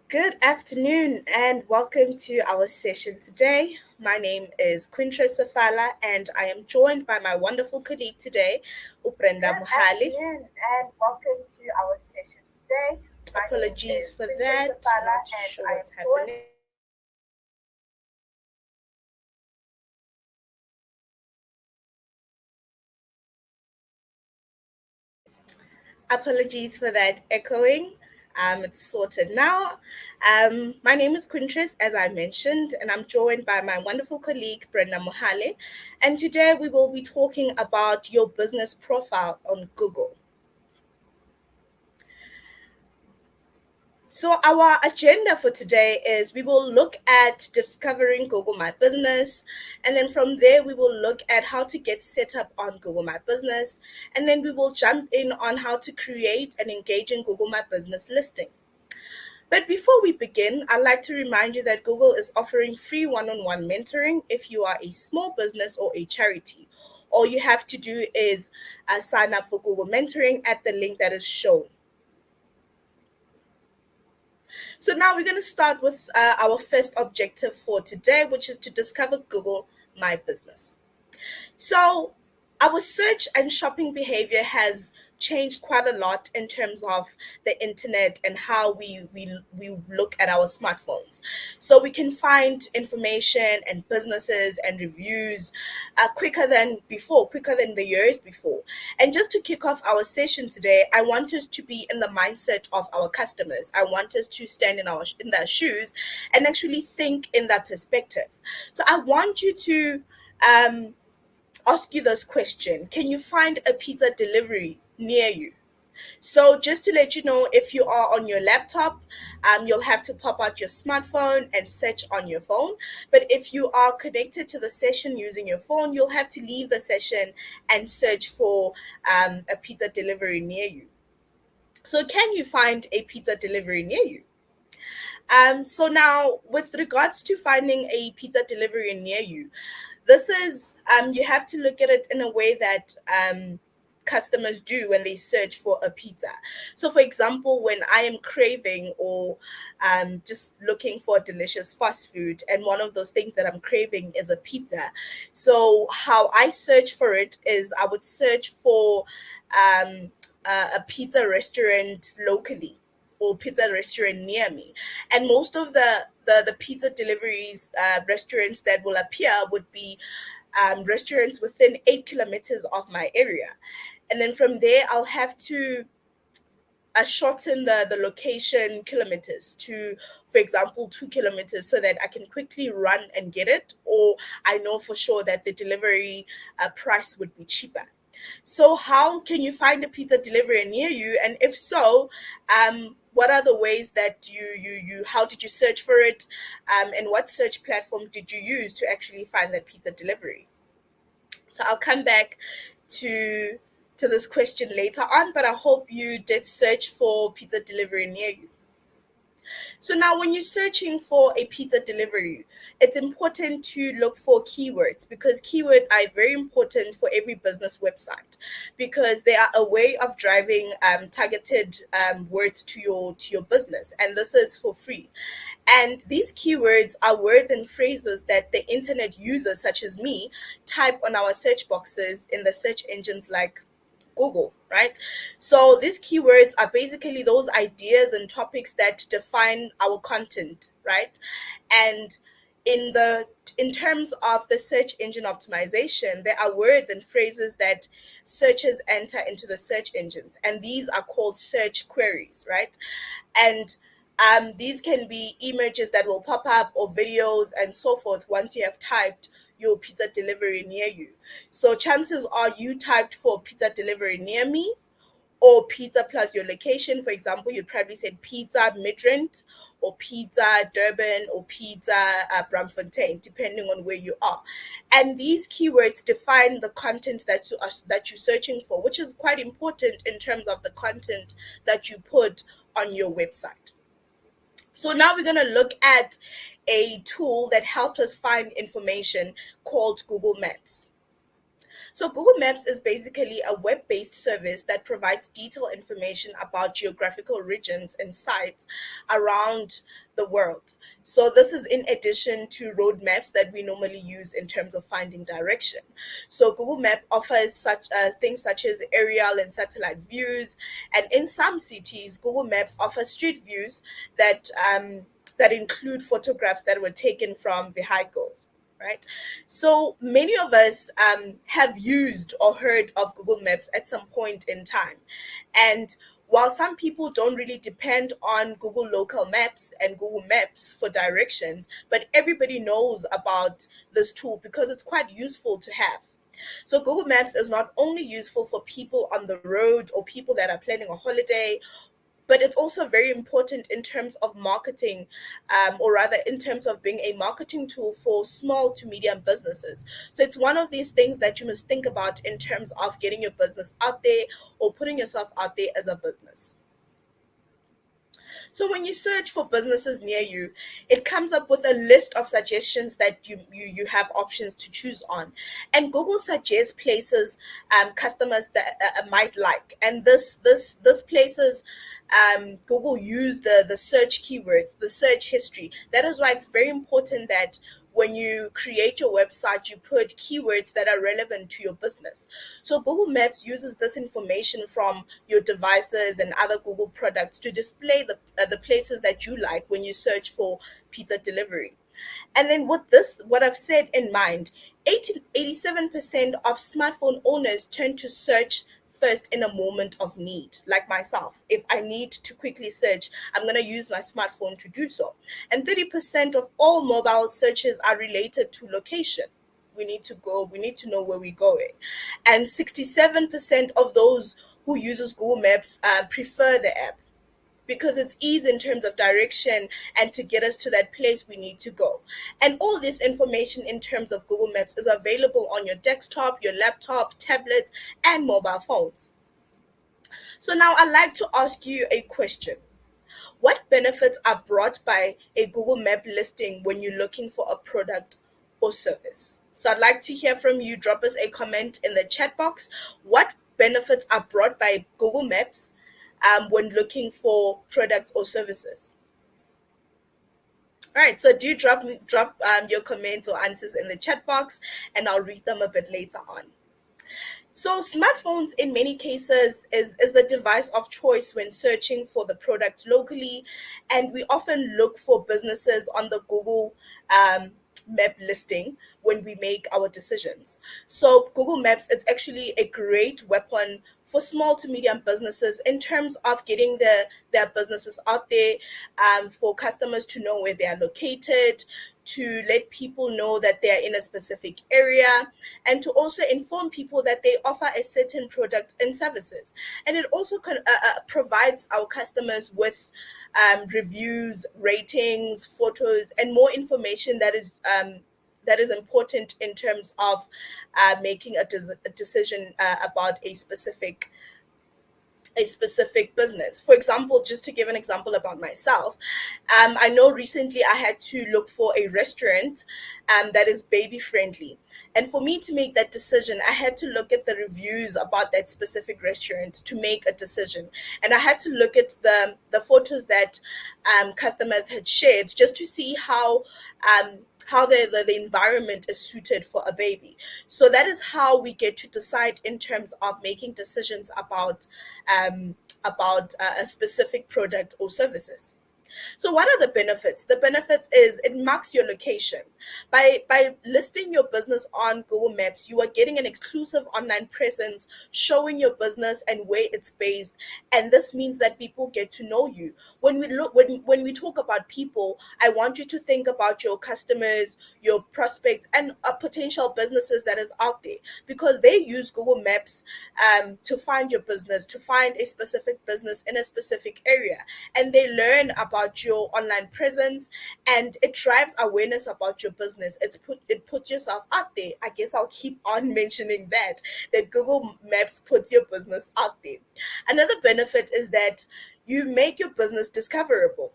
Good afternoon and welcome to our session today. My name is Quintra Safala and I am joined by my wonderful colleague today, Uprenda Good Muhali. afternoon and welcome to our session today. My name Apologies is for Quinta that, Safala not and sure I what's am joined. happening. Apologies for that echoing. It's sorted now. My name is Quintress, as I mentioned, and I'm joined by my wonderful colleague, Brenda Mohale. And today we will be talking about your business profile on Google. So, our agenda for today is we will look at discovering Google My Business, and then from there, we will look at how to get set up on Google My Business, and then we will jump in on how to create an engaging Google My Business listing. But before we begin, I'd like to remind you that Google is offering free one on one mentoring if you are a small business or a charity. All you have to do is sign up for Google Mentoring at the link that is shown. So now we're going to start with our first objective for today, which is to discover Google My Business. So our search and shopping behavior has changed quite a lot in terms of the internet and how we look at our smartphones. So we can find information and businesses and reviews quicker than before, quicker than the years before. And just to kick off our session today, I want us to be in the mindset of our customers. I want us to stand in their shoes and actually think in that perspective. So I want you to um, ask you this question. Can you find a pizza delivery near you? So just to let you know, if you are on your laptop, you'll have to pop out your smartphone and search on your phone. But if you are connected to the session using your phone, you'll have to leave the session and search for a pizza delivery near you. So can you find a pizza delivery near you? So now, with regards to finding a pizza delivery near you, this is you have to look at it in a way that customers do when they search for a pizza. So for example, when I am craving or just looking for delicious fast food, and one of those things that I'm craving is a pizza, so how I search for it is I would search for a pizza restaurant locally or pizza restaurant near me, and most of the pizza deliveries restaurants that will appear would be restaurants within 8 kilometers of my area. And then from there, I'll have to shorten the location kilometers to, for example, 2 kilometers so that I can quickly run and get it, or I know for sure that the delivery price would be cheaper. So, how can you find a pizza delivery near you? And if so, what are the ways that how did you search for it? And what search platform did you use to actually find that pizza delivery? So, I'll come back to this question later on, but I hope you did search for pizza delivery near you. So now when you're searching for a pizza delivery, it's important to look for keywords, because keywords are very important for every business website, because they are a way of driving targeted words to your business, and this is for free. And these keywords are words and phrases that the internet users such as me type on our search boxes in the search engines like Google, right? So these keywords are basically those ideas and topics that define our content, right? And in the in terms of the search engine optimization, there are words and phrases that searchers enter into the search engines, and these are called search queries, right? And these can be images that will pop up or videos and so forth once you have typed your pizza delivery near you. So chances are you typed for pizza delivery near me or pizza plus your location. For example, you'd probably said pizza Midrand or pizza Durban or pizza Bramfontein, depending on where you are. And these keywords define the content that you're searching for, which is quite important in terms of the content that you put on your website. So now we're going to look at a tool that helps us find information called Google Maps. So, Google Maps is basically a web based service that provides detailed information about geographical regions and sites around the world. So, this is in addition to road maps that we normally use in terms of finding direction. So, Google Map offers such things such as aerial and satellite views, and in some cities, Google Maps offers street views that that include photographs that were taken from vehicles, right? So many of us have used or heard of Google Maps at some point in time. And while some people don't really depend on Google local maps and Google Maps for directions, but everybody knows about this tool because it's quite useful to have. So Google Maps is not only useful for people on the road or people that are planning a holiday, but it's also very important in terms of marketing, or rather in terms of being a marketing tool for small to medium businesses. So it's one of these things that you must think about in terms of getting your business out there or putting yourself out there as a business. So when you search for businesses near you, it comes up with a list of suggestions that you have options to choose on. And Google suggests places customers that might like. And this places Google use the search keywords, the search history. That is why it's very important that when you create your website, you put keywords that are relevant to your business. So Google Maps uses this information from your devices and other Google products to display the places that you like when you search for pizza delivery. And then with this, what I've said in mind, 87% of smartphone owners turn to search first in a moment of need, like myself. If I need to quickly search, I'm going to use my smartphone to do so. And 30% of all mobile searches are related to location. We need to go, we need to know where we're going. And 67% of those who uses Google Maps prefer the app because it's easy in terms of direction and to get us to that place we need to go. And all this information in terms of Google Maps is available on your desktop, your laptop, tablets, and mobile phones. So now I'd like to ask you a question. What benefits are brought by a Google Map listing when you're looking for a product or service? So I'd like to hear from you. Drop us a comment in the chat box. What benefits are brought by Google Maps when looking for products or services? All right, so do drop your comments or answers in the chat box, and I'll read them a bit later on. So smartphones in many cases is the device of choice when searching for the product locally, and we often look for businesses on the Google map listing when we make our decisions. So Google Maps is actually a great weapon for small to medium businesses in terms of getting their businesses out there, for customers to know where they are located, to let people know that they are in a specific area, and to also inform people that they offer a certain product and services. And it also provides our customers with reviews, ratings, photos, and more information that is important in terms of making a decision about a specific business. For example, just to give an example about myself, I know recently I had to look for a restaurant that is baby friendly. And for me to make that decision, I had to look at the reviews about that specific restaurant to make a decision. And I had to look at the photos that customers had shared just to see how the environment is suited for a baby. So that is how we get to decide in terms of making decisions about a specific product or services. So what are the benefits? The benefits is it marks your location. By listing your business on Google Maps, you are getting an exclusive online presence showing your business and where it's based. And this means that people get to know you. When we talk about people, I want you to think about your customers, your prospects, and potential businesses that is out there because they use Google Maps to find your business, to find a specific business in a specific area, and they learn about your online presence, and it drives awareness about your business. It puts yourself out there. I guess I'll keep on mentioning that Google Maps puts your business out there. Another benefit is that you make your business discoverable.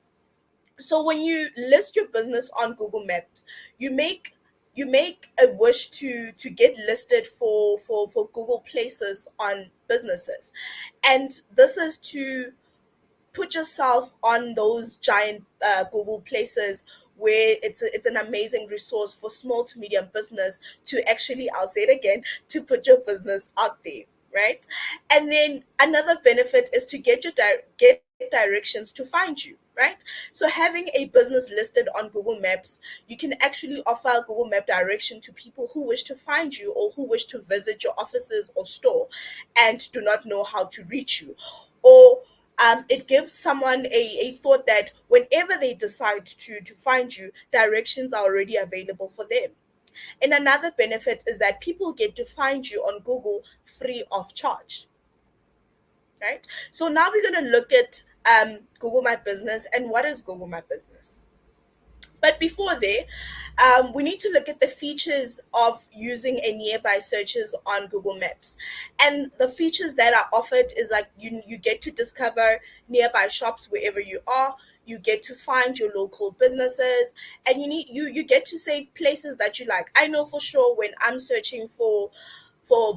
So when you list your business on Google Maps, you make you make a wish to get listed for Google Places on businesses, and this is to put yourself on those giant Google Places where it's an amazing resource for small to medium business to actually, I'll say it again, to put your business out there, right? And then another benefit is to get directions to find you, right? So having a business listed on Google Maps, you can actually offer Google Map direction to people who wish to find you or who wish to visit your offices or store and do not know how to reach you. Or it gives someone a thought that whenever they decide to find you, directions are already available for them. And another benefit is that people get to find you on Google free of charge, right? So now we're going to look at Google My Business and what is Google My Business. But before there, we need to look at the features of using a nearby searches on Google Maps. And the features that are offered is like you get to discover nearby shops wherever you are. You get to find your local businesses, and you get to save places that you like. I know for sure when I'm searching for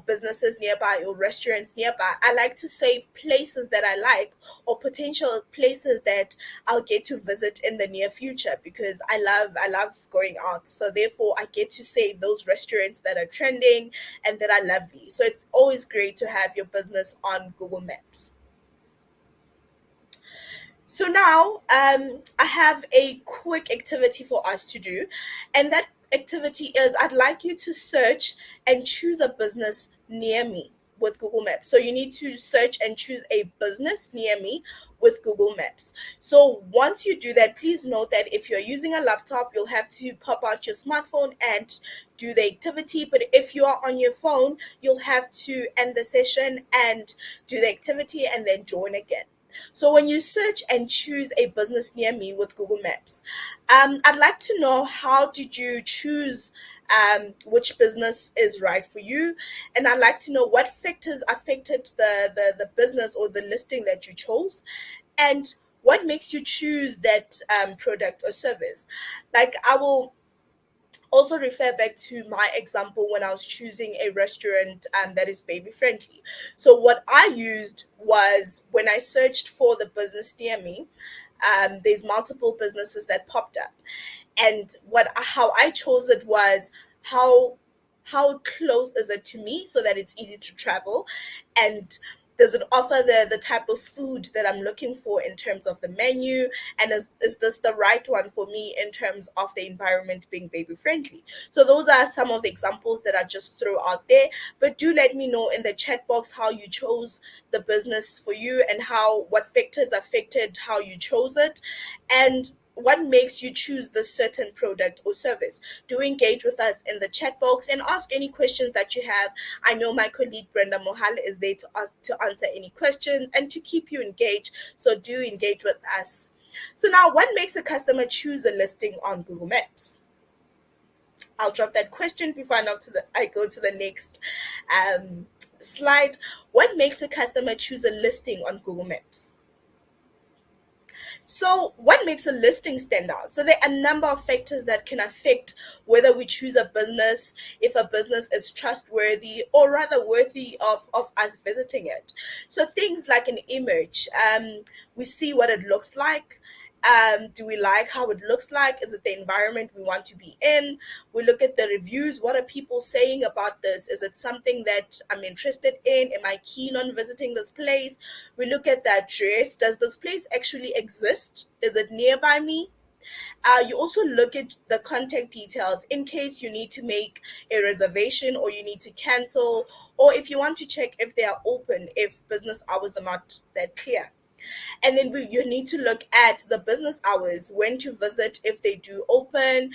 businesses nearby or restaurants nearby, I like to save places that I like or potential places that I'll get to visit in the near future because I love going out. So therefore I get to save those restaurants that are trending and that are lovely. So it's always great to have your business on Google Maps. So now I have a quick activity for us to do, and that activity is I'd like you to search and choose a business near me with Google Maps. So you need to search and choose a business near me with Google Maps. So once you do that, please note that if you're using a laptop, you'll have to pop out your smartphone and do the activity. But if you are on your phone, you'll have to end the session and do the activity and then join again. So when you search and choose a business near me with Google Maps, I'd like to know how did you choose which business is right for you, and I'd like to know what factors affected the business or the listing that you chose, and what makes you choose that product or service. Like I will also refer back to my example when I was choosing a restaurant that is baby friendly. So what I used was when I searched for the business near me, there's multiple businesses that popped up, and what how I chose it was how close is it to me so that it's easy to travel, and does it offer the type of food that I'm looking for in terms of the menu, and is this the right one for me in terms of the environment being baby friendly. So those are some of the examples that I just throw out there, but do let me know in the chat box how you chose the business for you and how what factors affected how you chose it, and what makes you choose this certain product or service. Do engage with us in the chat box and ask any questions that you have. I know my colleague Brenda Mohale is there to answer any questions and to keep you engaged. So do engage with us. So now, what makes a customer choose a listing on Google Maps? I'll drop that question before I go to the next slide. What makes a customer choose a listing on Google Maps? So, what makes a listing stand out? So, there are a number of factors that can affect whether we choose a business, if a business is trustworthy or rather worthy of us visiting it. So, things like an image, we see what it looks like. Do we like how it looks like? Is it the environment we want to be in? We look at the reviews. What are people saying about this? Is it something that I'm interested in? Am I keen on visiting this place? We look at the address. Does this place actually exist? Is it nearby me? You also look at the contact details in case you need to make a reservation or you need to cancel, or if you want to check if they are open, if business hours are not that clear. And then you need to look at the business hours, when to visit, if they do open,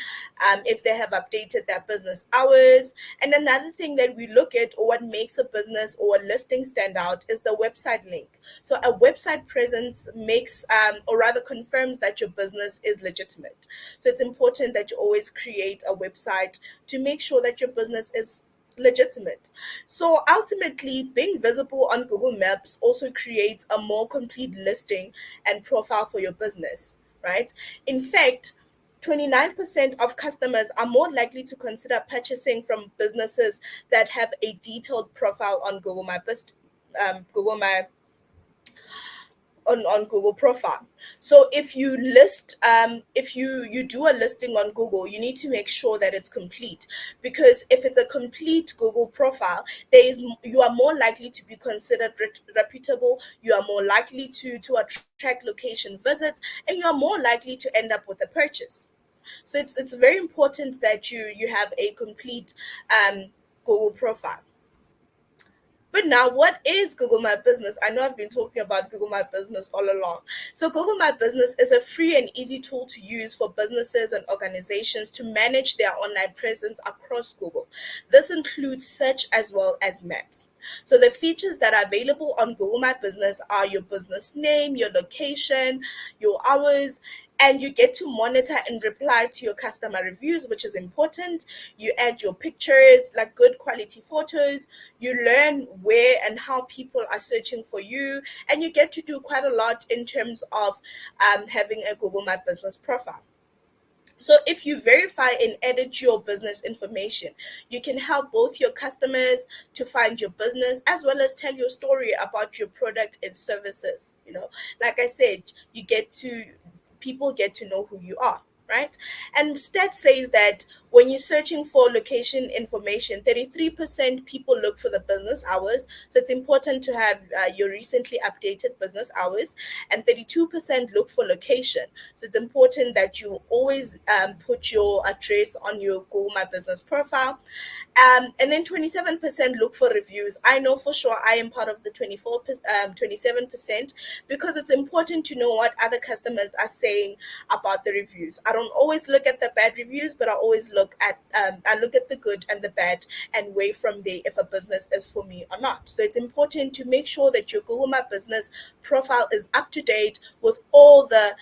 if they have updated their business hours. And another thing that we look at, or what makes a business or a listing stand out, is the website link. So a website presence makes, or rather confirms that your business is legitimate. So it's important that you always create a website to make sure that your business is legitimate. So ultimately, being visible on Google Maps also creates a more complete listing and profile for your business, right? In fact, 29% of customers are more likely to consider purchasing from businesses that have a detailed profile on Google My on Google profile. So if you list if you do a listing on Google, you need to make sure that it's complete, because if it's a complete Google profile, you are more likely to be considered reputable, you are more likely to attract location visits, and you are more likely to end up with a purchase. So it's very important that you have a complete Google profile. But now, what is Google My Business? I know I've been talking about Google My Business all along. So, Google My Business is a free and easy tool to use for businesses and organizations to manage their online presence across Google. This includes search as well as maps. So, the features that are available on Google My Business are your business name, your location, your hours, and you get to monitor and reply to your customer reviews, which is important. You add your pictures, like good quality photos. You learn where and how people are searching for you, and you get to do quite a lot in terms of having a Google My Business profile. So if you verify and edit your business information, you can help both your customers to find your business as well as tell your story about your product and services. Like I said, you get to people get to know who you are, right? And stat says that when you're searching for location information, 33% people look for the business hours. So it's important to have your recently updated business hours, and 32% look for location. So it's important that you always put your address on your Google My Business profile. And then 27% look for reviews. I know for sure I am part of the 27%, because it's important to know what other customers are saying about the reviews. I don't always look at the bad reviews, but I look at the good and the bad, and weigh from there if a business is for me or not. So it's important to make sure that your Google My Business profile is up to date with all the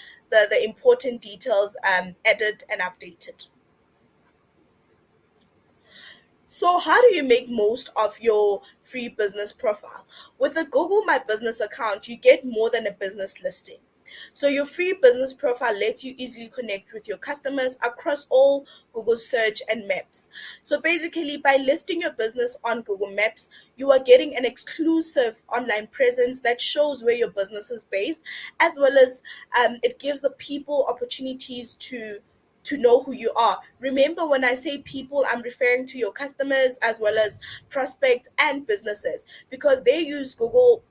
important details added and updated. So, how do you make most of your free business profile? With a Google My Business account, you get more than a business listing. So, your free business profile lets you easily connect with your customers across all Google search and maps. So, basically, by listing your business on Google Maps, you are getting an exclusive online presence that shows where your business is based, as well as it gives the people opportunities to know who you are. Remember, when I say people, I'm referring to your customers as well as prospects and businesses, because they use Google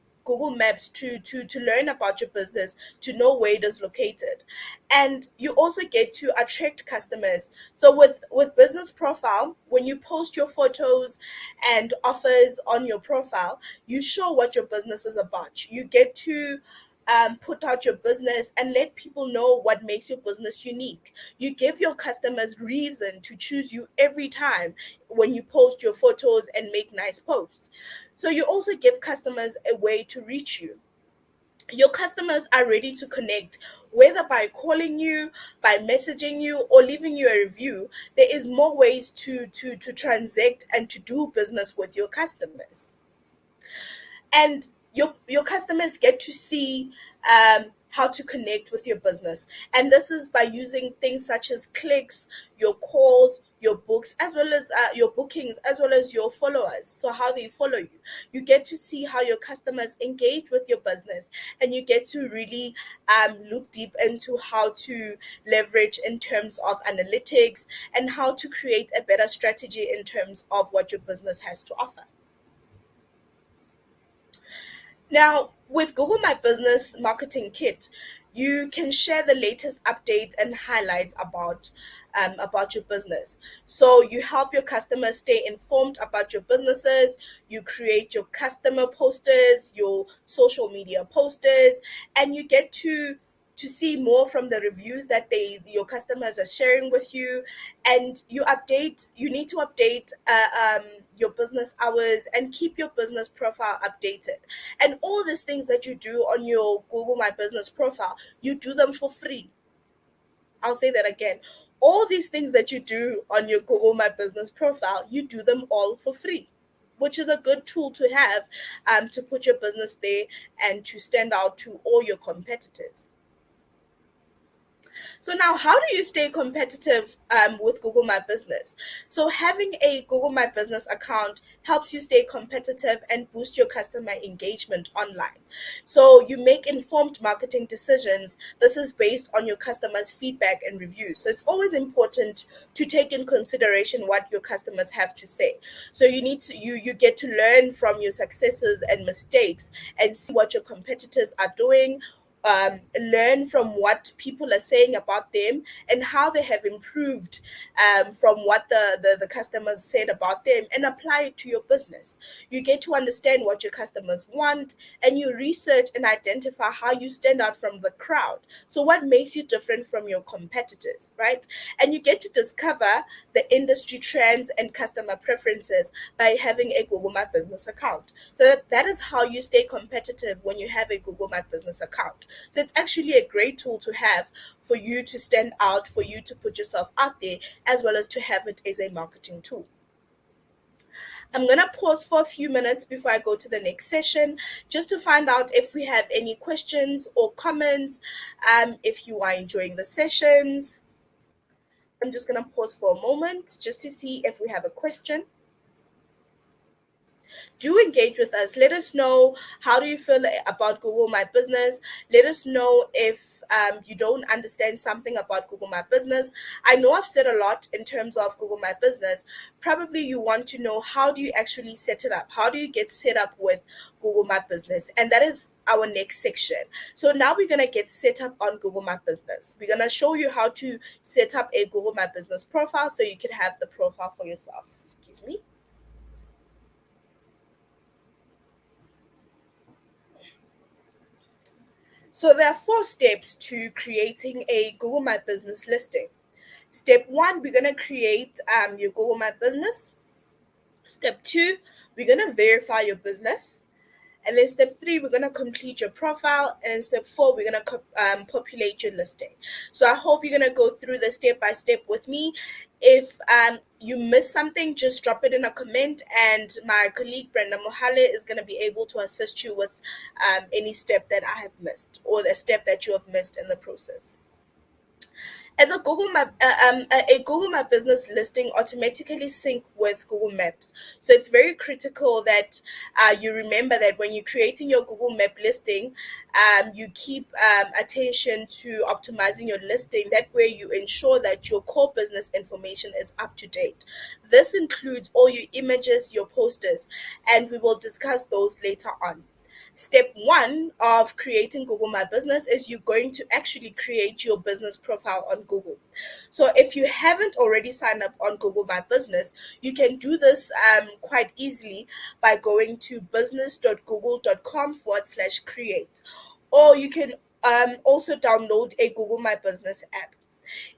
Maps to learn about your business, to know where it is located. And you also get to attract customers. So with business profile, when you post your photos and offers on your profile, you show what your business is about. You get to put out your business and let people know what makes your business unique. You give your customers reason to choose you every time when you post your photos and make nice posts. So you also give customers a way to reach you. Your customers are ready to connect, whether by calling you, by messaging you, or leaving you a review. There is more ways to transact and to do business with your customers. And your customers get to see how to connect with your business, and this is by using things such as clicks, your calls, your books, as well as your bookings, as well as your followers. So how they follow you, you get to see how your customers engage with your business, and you get to really look deep into how to leverage in terms of analytics, and how to create a better strategy in terms of what your business has to offer. Now, with Google My Business Marketing Kit, you can share the latest updates and highlights about your business. So you help your customers stay informed about your businesses. You create your customer posters, your social media posters, and you get to see more from the reviews that your customers are sharing with you. And you need to update your business hours and keep your business profile updated. And all these things that you do on your Google My Business profile, you do them for free. I'll say that again. All these things that you do on your Google My Business profile, you do them all for free, which is a good tool to have to put your business there and to stand out to all your competitors. So now, how do you stay competitive with Google My Business? So having a Google My Business account helps you stay competitive and boost your customer engagement online. So you make informed marketing decisions. This is based on your customers' feedback and reviews. So it's always important to take in consideration what your customers have to say. So you get to learn from your successes and mistakes and see what your competitors are doing, learn from what people are saying about them and how they have improved from what the customers said about them, and apply it to your business. You get to understand what your customers want, and you research and identify how you stand out from the crowd. So, what makes you different from your competitors, right? And you get to discover the industry trends and customer preferences by having a Google My Business account. So, that is how you stay competitive when you have a Google My Business account. So it's actually a great tool to have for you to stand out, for you to put yourself out there, as well as to have it as a marketing tool. I'm going to pause for a few minutes before I go to the next session, just to find out if we have any questions or comments, if you are enjoying the sessions. I'm just going to pause for a moment just to see if we have a question. Do engage with us. Let us know, how do you feel about Google My Business. Let us know if you don't understand something about Google My Business. I know I've said a lot in terms of Google My Business. Probably you want to know, how do you actually set it up? How do you get set up with Google My Business? And that is our next section. So now we're going to get set up on Google My Business. We're going to show you how to set up a Google My Business profile so you can have the profile for yourself. Excuse me. So there are 4 steps to creating a Google My Business listing. Step 1, we're going to create your Google My Business. Step 2, we're going to verify your business. And then step 3, we're going to complete your profile. And then step 4, we're going to populate your listing. So I hope you're going to go through the step by step with me. If you miss something, just drop it in a comment, and my colleague Brenda Mohale is going to be able to assist you with any step that I have missed, or the step that you have missed in the process. As a Google My Business listing automatically sync with Google Maps. So it's very critical that you remember that when you're creating your Google Map listing, you keep attention to optimizing your listing. That way you ensure that your core business information is up to date. This includes all your images, your posters, and we will discuss those later on. Step 1 of creating Google My Business is you're going to actually create your business profile on Google. So if you haven't already signed up on Google My Business, you can do this quite easily by going to business.google.com/create. Or you can also download a Google My Business app.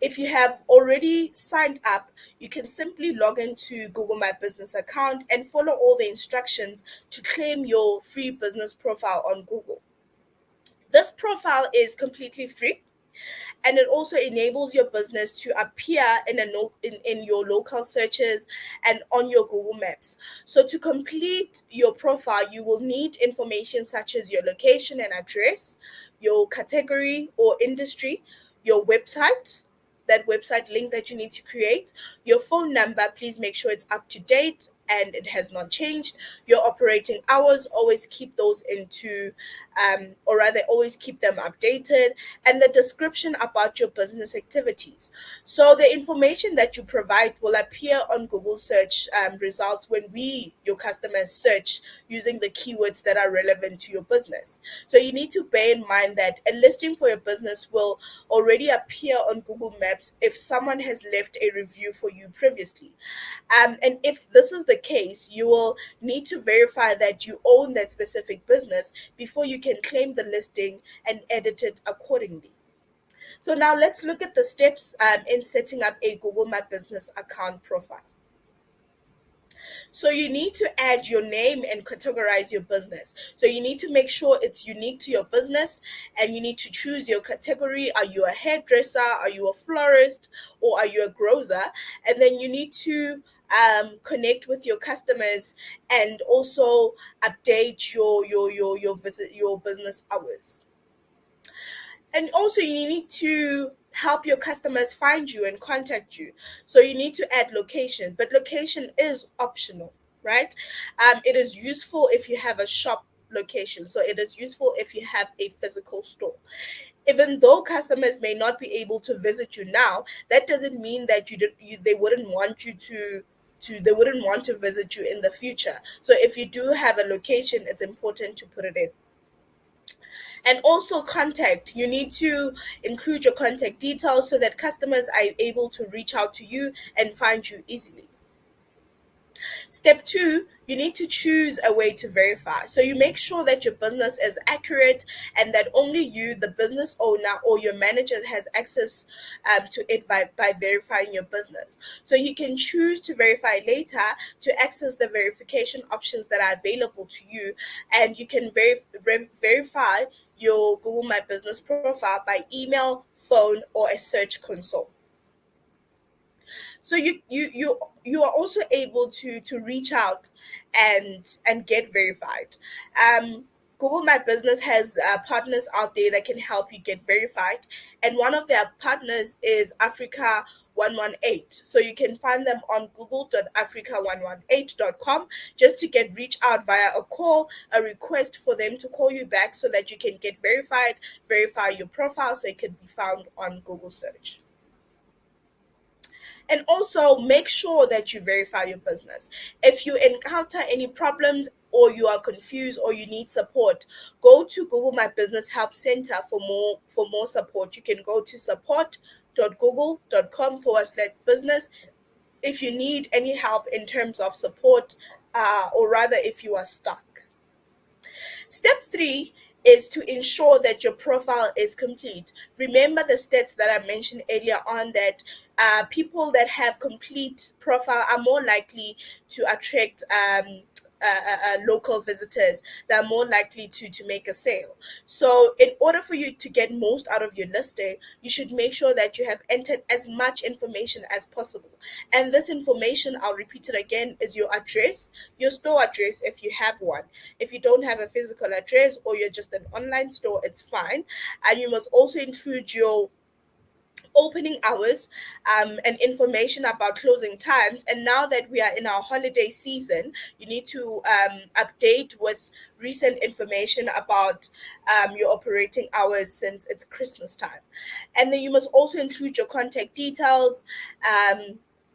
If you have already signed up, you can simply log into Google My Business account and follow all the instructions to claim your free business profile on Google. This profile is completely free, and it also enables your business to appear in your local searches and on your Google Maps. So to complete your profile, you will need information such as your location and address, your category or industry, your website, that website link that you need to create, your phone number. Please make sure it's up to date and it has not changed. Your operating hours, always keep those into or rather always keep them updated, and the description about your business activities. So the information that you provide will appear on Google search results when your customers, search using the keywords that are relevant to your business. So you need to bear in mind that a listing for your business will already appear on Google Maps if someone has left a review for you previously. And if this is the case, you will need to verify that you own that specific business before you can claim the listing and edit it accordingly. So now let's look at the steps in setting up a Google My Business account profile. So you need to add your name and categorize your business. So you need to make sure it's unique to your business, and you need to choose your category. Are you a hairdresser? Are you a florist? Or are you a grocer? And then you need to connect with your customers and also update your business hours. And also you need to help your customers find you and contact you. So you need to add location, but location is optional, right? It is useful if you have a shop location. So it is useful if you have a physical store. Even though customers may not be able to visit you now, that doesn't mean that they wouldn't want you they wouldn't want to visit you in the future. So if you do have a location, it's important to put it in. And also contact, you need to include your contact details so that customers are able to reach out to you and find you easily. Step two, you need to choose a way to verify. So you make sure that your business is accurate and that only you, the business owner, or your manager has access to it by verifying your business. So you can choose to verify later to access the verification options that are available to you, and you can verify your Google My Business profile by email, phone, or a search console. So you are also able to reach out and get verified. um Google My Business has partners out there that can help you get verified, and one of their partners is Africa 118. So you can find them on google.africa118.com just to get reach out via a call, a request for them to call you back so that you can get verified, verify your profile so it can be found on Google search. And also make sure that you verify your business. If you encounter any problems or you are confused or you need support, go to Google My Business Help Center for more support. You can go to support.google.com/business if you need any help in terms of support, or rather if you are stuck. Step three is to ensure that your profile is complete. Remember the stats that I mentioned earlier on, that people that have complete profile are more likely to attract local visitors. They're more likely to make a sale. So in order for you to get most out of your listing, you should make sure that you have entered as much information as possible. And this information, I'll repeat it again, is your address, your store address if you have one. If you don't have a physical address or you're just an online store, it's fine. And you must also include your opening hours, and information about closing times. And now that we are in our holiday season, you need to update with recent information about your operating hours since it's Christmas time. And then you must also include your contact details,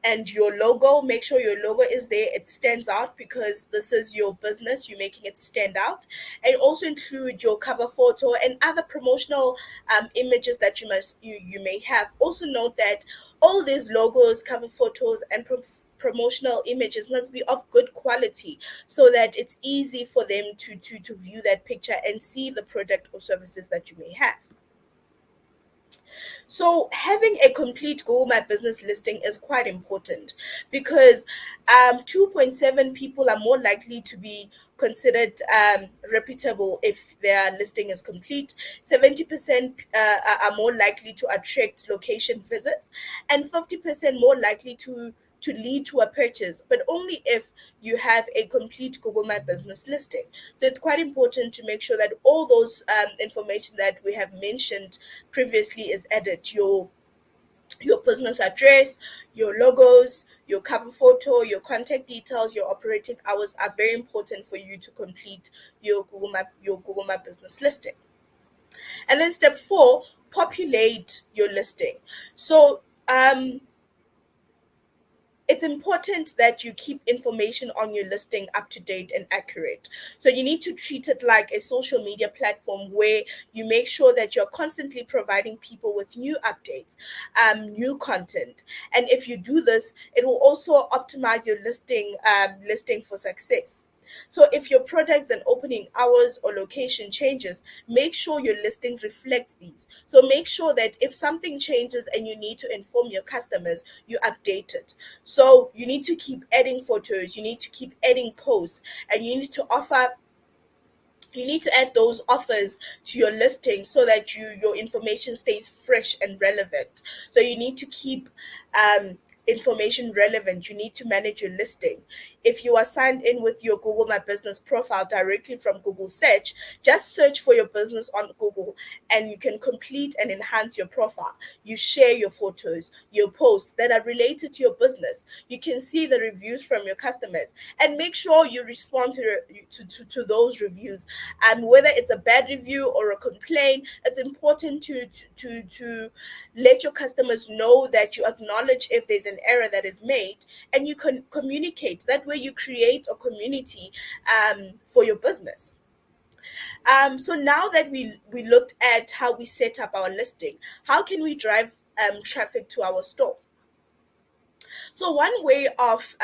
and your logo. Make sure your logo is there, it stands out because this is your business, you're making it stand out. And also include your cover photo and other promotional images that you may have. Also note that all these logos, cover photos, and promotional images must be of good quality so that it's easy for them to view that picture and see the product or services that you may have. So having a complete Google My Business listing is quite important because 2.7 people are more likely to be considered reputable if their listing is complete. 70% are more likely to attract location visits, and 50% more likely to lead to a purchase, but only if you have a complete Google My Business listing. So it's quite important to make sure that all those information that we have mentioned previously is added. Your business address, your logos, your cover photo, your contact details, your operating hours are very important for you to complete your Google My Business listing. And then step four, populate your listing. So it's important that you keep information on your listing up to date and accurate. So you need to treat it like a social media platform where you make sure that you're constantly providing people with new updates, new content. And if you do this, it will also optimize your listing for success. So if your product and opening hours or location changes, make sure your listing reflects these. So make sure that if something changes and you need to inform your customers, you update it. So you need to keep adding photos, you need to keep adding posts, and you need to add those offers to your listing so that your information stays fresh and relevant. So you need to keep information relevant. You need to manage your listing. if you are signed in with your Google My Business profile directly from Google Search, just search for your business on Google and you can complete and enhance your profile. You share your photos, your posts that are related to your business. You can see the reviews from your customers and make sure you respond to those reviews. And whether it's a bad review or a complaint, it's important to let your customers know that you acknowledge if there's an error that is made, and you can communicate. That way you create a community for your business. So now that we looked at how we set up our listing, how can we drive traffic to our store? So one way of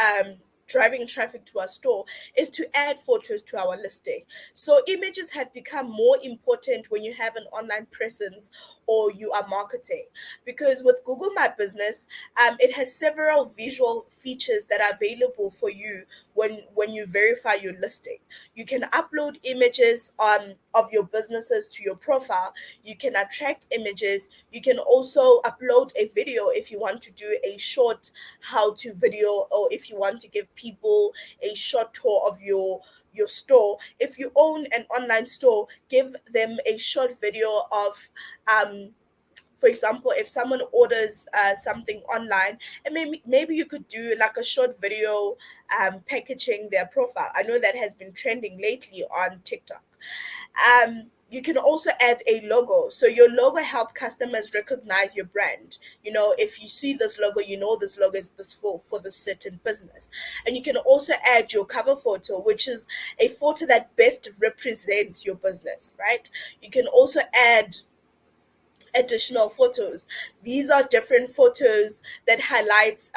driving traffic to our store is to add photos to our listing. So images have become more important when you have an online presence or you are marketing, because with Google My Business, it has several visual features that are available for you when you verify your listing. You can upload images of your businesses to your profile. You can attract images. You can also upload a video if you want to do a short how to video, or if you want to give people a short tour of your store. If you own an online store, give them a short video of um for example, if someone orders something online, and maybe you could do like a short video packaging their profile. I know that has been trending lately on TikTok. You can also add a logo. So your logo help customers recognize your brand. You know, if you see this logo, you know this logo is this for this certain business. And you can also add your cover photo, which is a photo that best represents your business, right? You can also add additional photos. These are different photos that highlights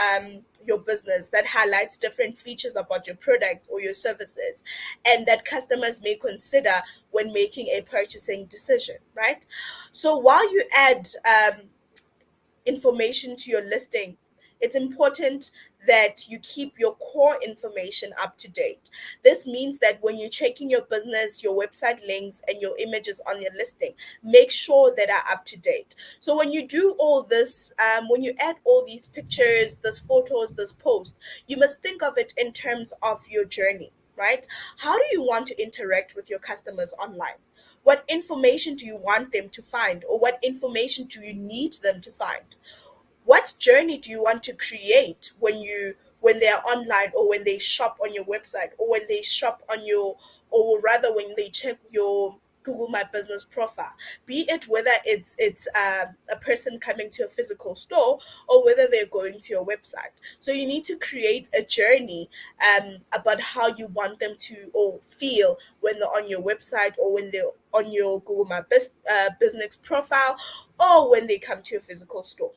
your business, that highlights different features about your product or your services, and that customers may consider when making a purchasing decision, right? So while you add information to your listing, it's important that you keep your core information up to date. This means that when you're checking your business, your website links, and your images on your listing, make sure that are up to date. So when you do all this, when you add all these pictures, these photos, this post, you must think of it in terms of your journey, right? How do you want to interact with your customers online? What information do you want them to find, or what information do you need them to find? What journey do you want to create when they are online, or when they shop on your website, or when they shop on your, or rather when they check your Google My Business profile? Be it whether it's a person coming to a physical store, or whether they're going to your website. So you need to create a journey about how you want them to or feel when they're on your website, or when they're on your Google My Business profile, or when they come to a physical store,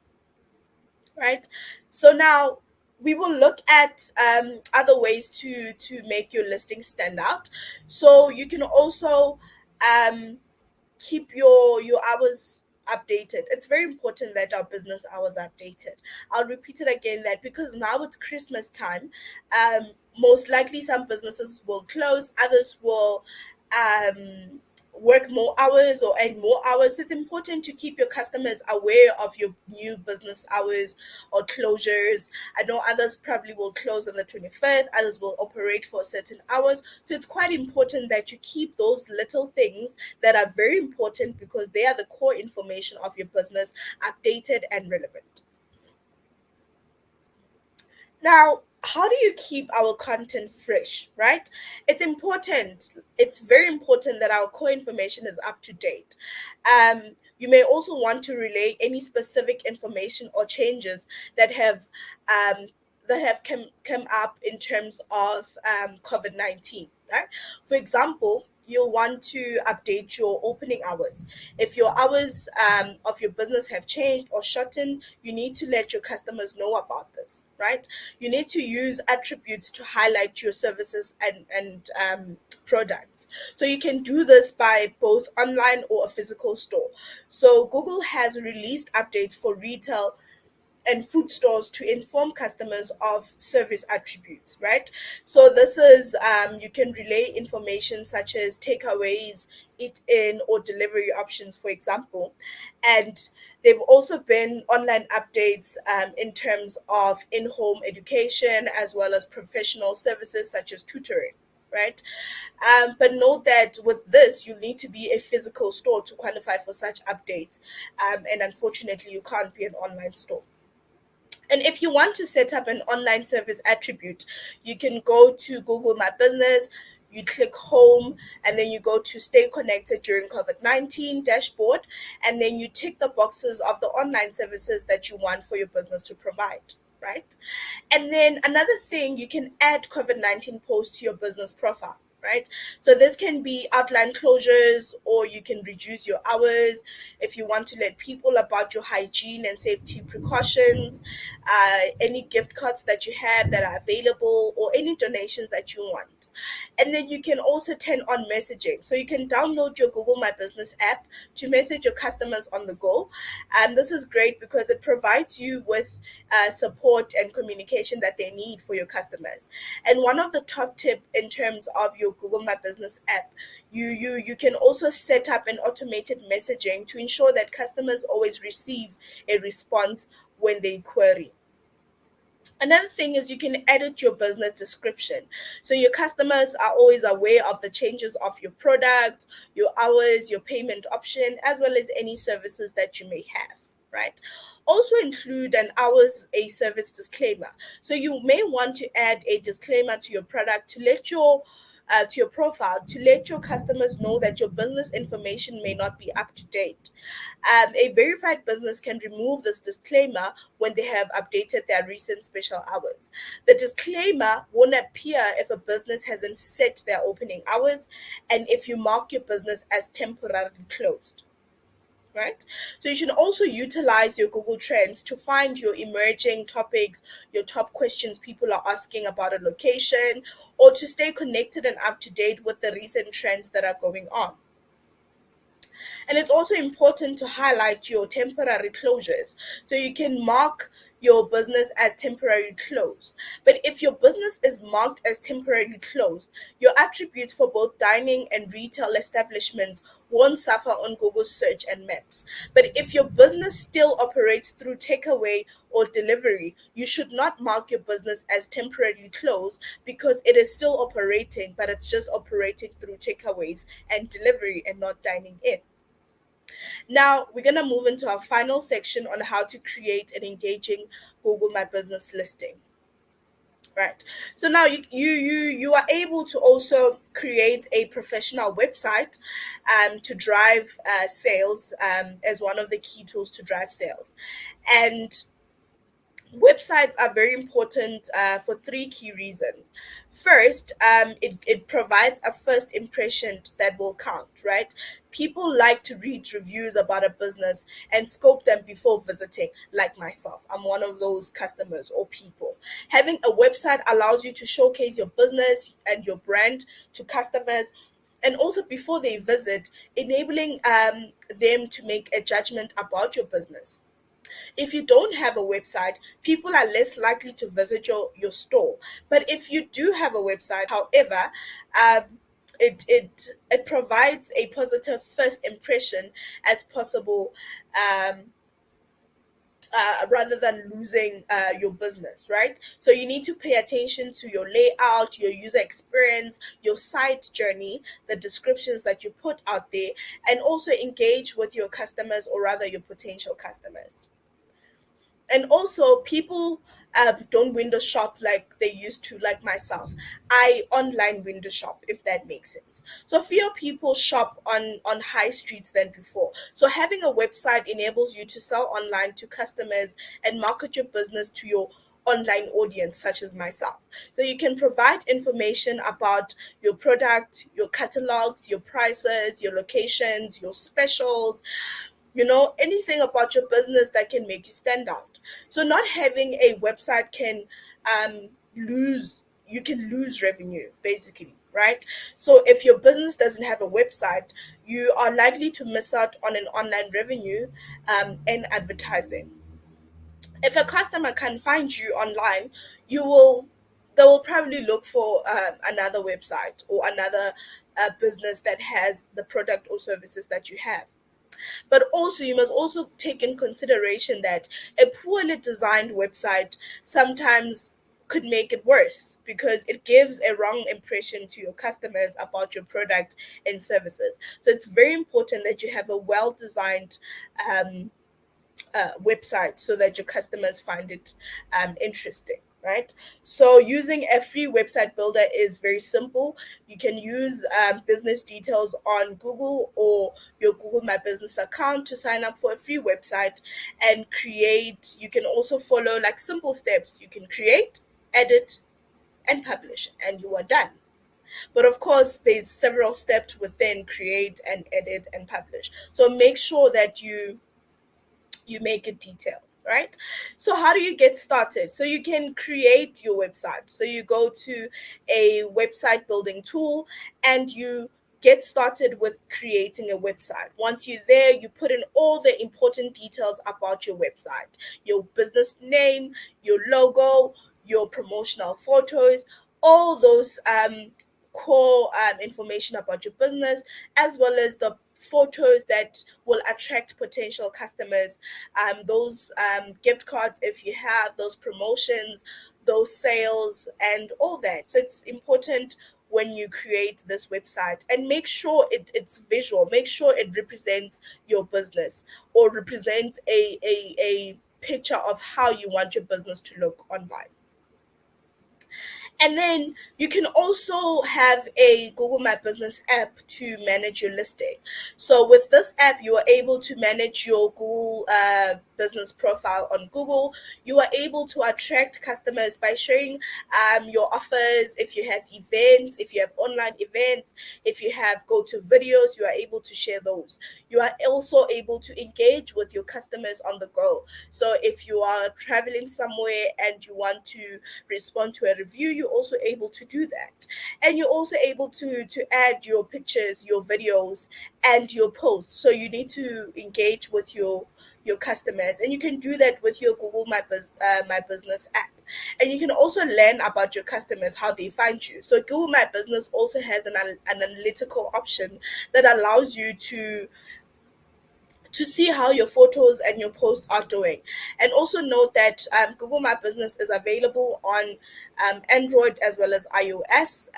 right? So now we will look at other ways to make your listing stand out. So you can also um, keep your hours updated. It's very important that our business hours are updated. I'll repeat it again, that because now it's Christmas time, most likely some businesses will close, others will um, work more hours or add more hours. It's important to keep your customers aware of your new business hours or closures. I know others probably will close on the 25th, others will operate for certain hours. So it's quite important that you keep those little things that are very important, because they are the core information of your business, updated and relevant. Now, how do you keep our content fresh, right? It's important, it's very important that our core information is up to date. You may also want to relay any specific information or changes that have um, come up in terms of COVID-19, right? For example, you'll want to update your opening hours. If your hours of your business have changed or shortened, you need to let your customers know about this, right? You need to use attributes to highlight your services and products. So you can do this by both online or a physical store. So Google has released updates for retail and food stores to inform customers of service attributes, right? So this is you can relay information such as takeaways, eat in, or delivery options, for example. And they've also been online updates in terms of in-home education as well as professional services such as tutoring, right? But note that with this, you need to be a physical store to qualify for such updates. And unfortunately, you can't be an online store. And if you want to set up an online service attribute, you can go to Google My Business, you click home, and then you go to stay connected during COVID-19 dashboard, and then you tick the boxes of the online services that you want for your business to provide, right? And then another thing, you can add COVID-19 posts to your business profile, right? So this can be outline closures, or you can reduce your hours if you want to let people about your hygiene and safety precautions, any gift cards that you have that are available, or any donations that you want. And then you can also turn on messaging. So you can download your Google My Business app to message your customers on the go. And this is great because it provides you with support and communication that they need for your customers. And one of the top tip in terms of your Google My Business app, you can also set up an automated messaging to ensure that customers always receive a response when they query. Another thing is you can edit your business description. So your customers are always aware of the changes of your products, your hours, your payment option, as well as any services that you may have, right? Also include an hours a service disclaimer. So you may want to add a disclaimer to your product to your profile to let your customers know that your business information may not be up to date. A verified business can remove this disclaimer when they have updated their recent special hours. The disclaimer won't appear if a business hasn't set their opening hours and if you mark your business as temporarily closed. Right? So you should also utilize your Google Trends to find your emerging topics, your top questions people are asking about a location, or to stay connected and up to date with the recent trends that are going on. And it's also important to highlight your temporary closures. So you can mark your business as temporarily closed. But if your business is marked as temporarily closed, your attributes for both dining and retail establishments won't suffer on Google search and maps. But if your business still operates through takeaway or delivery, you should not mark your business as temporarily closed because it is still operating, but it's just operating through takeaways and delivery and not dining in. Now, we're going to move into our final section on how to create an engaging Google My Business listing. Right. So now you are able to also create a professional website to drive sales as one of the key tools to drive sales. And websites are very important for three key reasons. First, it provides a first impression that will count, right? People like to read reviews about a business and scope them before visiting, like myself. I'm one of those customers or people. Having a website allows you to showcase your business and your brand to customers, and also before they visit, enabling them to make a judgment about your business. If you don't have a website, people are less likely to visit your store. But if you do have a website, however, um, it provides a positive first impression as possible, um, rather than losing your business, right? So you need to pay attention to your layout, your user experience, your site journey, the descriptions that you put out there, and also engage with your customers, or rather your potential customers. And also, people don't window shop like they used to, like myself. I online window shop, if that makes sense. So fewer people shop on high streets than before. So having a website enables you to sell online to customers and market your business to your online audience, such as myself. So you can provide information about your product, your catalogs, your prices, your locations, your specials, anything about your business that can make you stand out. So not having a website can lose you can lose revenue, basically, right? So if your business doesn't have a website, you are likely to miss out on an online revenue and advertising. If a customer can find you online, you will they will probably look for another website or another business that has the product or services that you have. But also, you must also take in consideration that a poorly designed website sometimes could make it worse because it gives a wrong impression to your customers about your product and services. So it's very important that you have a well designed um, website so that your customers find it interesting, right? So using a free website builder is very simple. You can use business details on Google or your Google My Business account to sign up for a free website and create. You can also follow like simple steps. You can create, edit, and publish, and you are done. But of course, there's several steps within create and edit and publish. So make sure that you make it detailed, right? So how do you get started? So you can create your website. So you go to a website building tool and you get started with creating a website. Once you're there, you put in all the important details about your website: your business name, your logo, your promotional photos, all those core information about your business, as well as the photos that will attract potential customers, those gift cards if you have those promotions, those sales, and all that. So it's important when you create this website, and make sure it's visual, make sure it represents your business or represents a picture of how you want your business to look online. And then you can also have a Google My Business app to manage your listing. So with this app, you are able to manage your Google business profile on Google. You are able to attract customers by sharing your offers. If you have events, if you have online events, if you have go to videos, you are able to share those. You are also able to engage with your customers on the go. So if you are traveling somewhere and you want to respond to a review, you're also able to do that. And you're also able to add your pictures, your videos, and your posts. So you need to engage with your customers, and you can do that with your Google My Business app. And you can also learn about your customers, how they find you. So Google My Business also has an analytical option that allows you to see how your photos and your posts are doing. And also note that Google My Business is available on Android as well as iOS.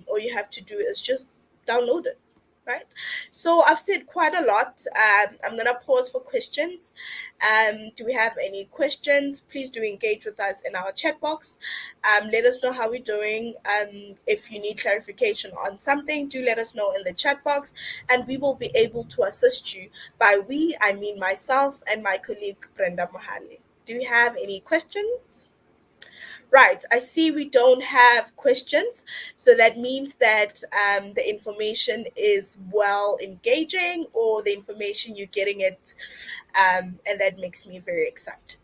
All you have to do is just download it, right? So I've said quite a lot. I'm going to pause for questions. Do we have any questions? Please do engage with us in our chat box. Let us know how we're doing. If you need clarification on something, do let us know in the chat box, and we will be able to assist you. By we, I mean myself and my colleague Brenda Mohali. Do you have any questions? Right, I see we don't have questions. So that means that the information is well engaging, or the information you're getting it, and that makes me very excited.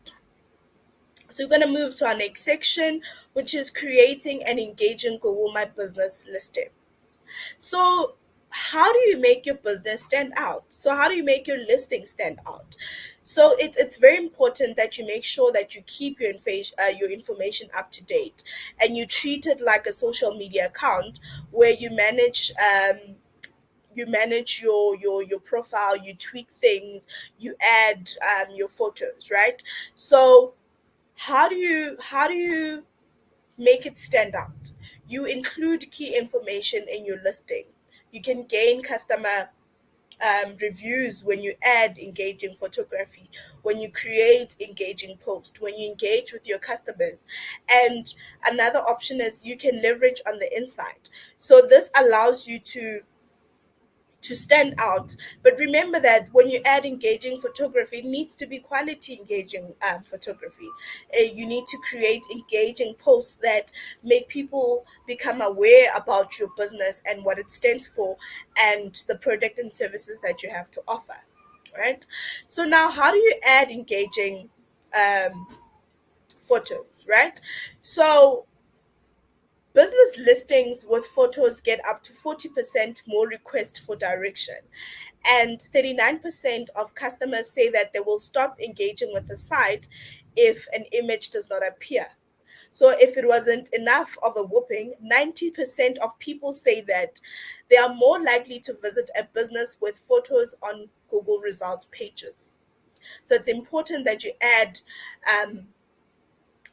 So we're going to move to our next section, which is creating and engaging Google My Business listing. So, how do you make your business stand out? So, how do you make your listing stand out? So, it's very important that you make sure that you keep your information up to date, and you treat it like a social media account where you manage your profile, you tweak things, you add your photos, right? So how do you make it stand out? You include key information in your listing. You can gain customer reviews when you add engaging photography, when you create engaging posts, when you engage with your customers. And another option is you can leverage on the inside. So this allows you to stand out. But remember that when you add engaging photography, it needs to be quality engaging photography. You need to create engaging posts that make people become aware about your business and what it stands for, and the product and services that you have to offer. Right. So now, how do you add engaging um, photos? Right. So business listings with photos get up to 40% more requests for direction. And 39% of customers say that they will stop engaging with the site if an image does not appear. So if it wasn't enough of a whooping, 90% of people say that they are more likely to visit a business with photos on Google results pages. So it's important that um,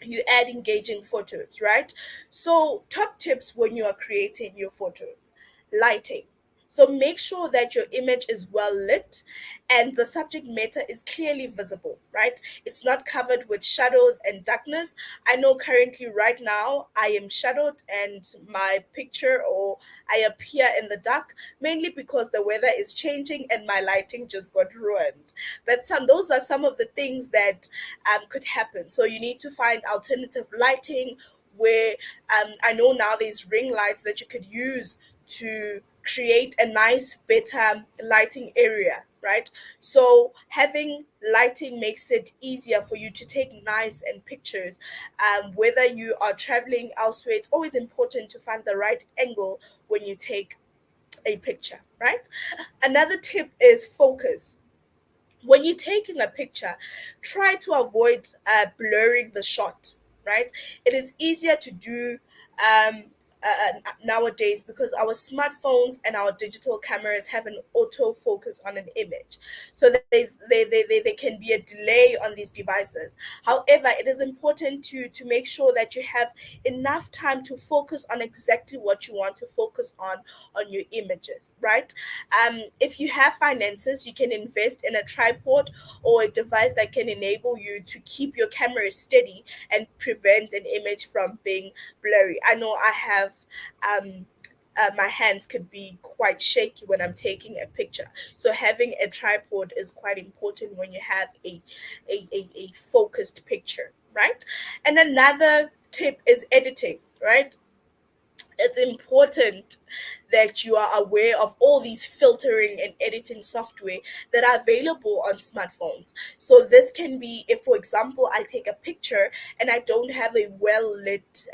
you add engaging photos, right? So, top tips when you are creating your photos: lighting. So, make sure that your image is well lit and the subject matter is clearly visible, right? It's not covered with shadows and darkness. I know currently, right now, I am shadowed and my picture, or I appear in the dark, mainly because the weather is changing and my lighting just got ruined. But those are some of the things that could happen. So you need to find alternative lighting where I know now there's ring lights that you could use to create a nice, better lighting area, right? So having lighting makes it easier for you to take nice and pictures. Whether you are traveling elsewhere, it's always important to find the right angle when you take a picture, right? Another tip is focus. When you're taking a picture, try to avoid blurring the shot, right? It is easier to do nowadays because our smartphones and our digital cameras have an auto focus on an image. So there can be a delay on these devices. However, it is important to make sure that you have enough time to focus on exactly what you want to focus on your images, right? If you have finances, you can invest in a tripod or a device that can enable you to keep your camera steady and prevent an image from being blurry. I know I have my hands could be quite shaky when I'm taking a picture. So having a tripod is quite important when you have a focused picture, right? And another tip is editing, right? It's important that you are aware of all these filtering and editing software that are available on smartphones. So this can be if, for example, I take a picture and I don't have a well lit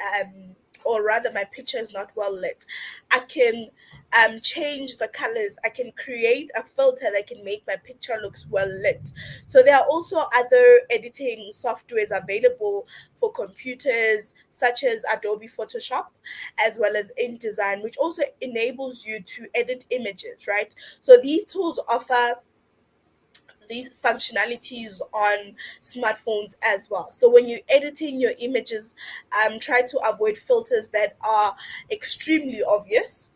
or rather my picture is not well lit, I can change the colors. I can create a filter that can make my picture looks well lit. So there are also other editing softwares available for computers, such as Adobe Photoshop as well as InDesign, which also enables you to edit images, right? So these tools offer these functionalities on smartphones as well. So when you're editing your images, try to avoid filters that are extremely obvious.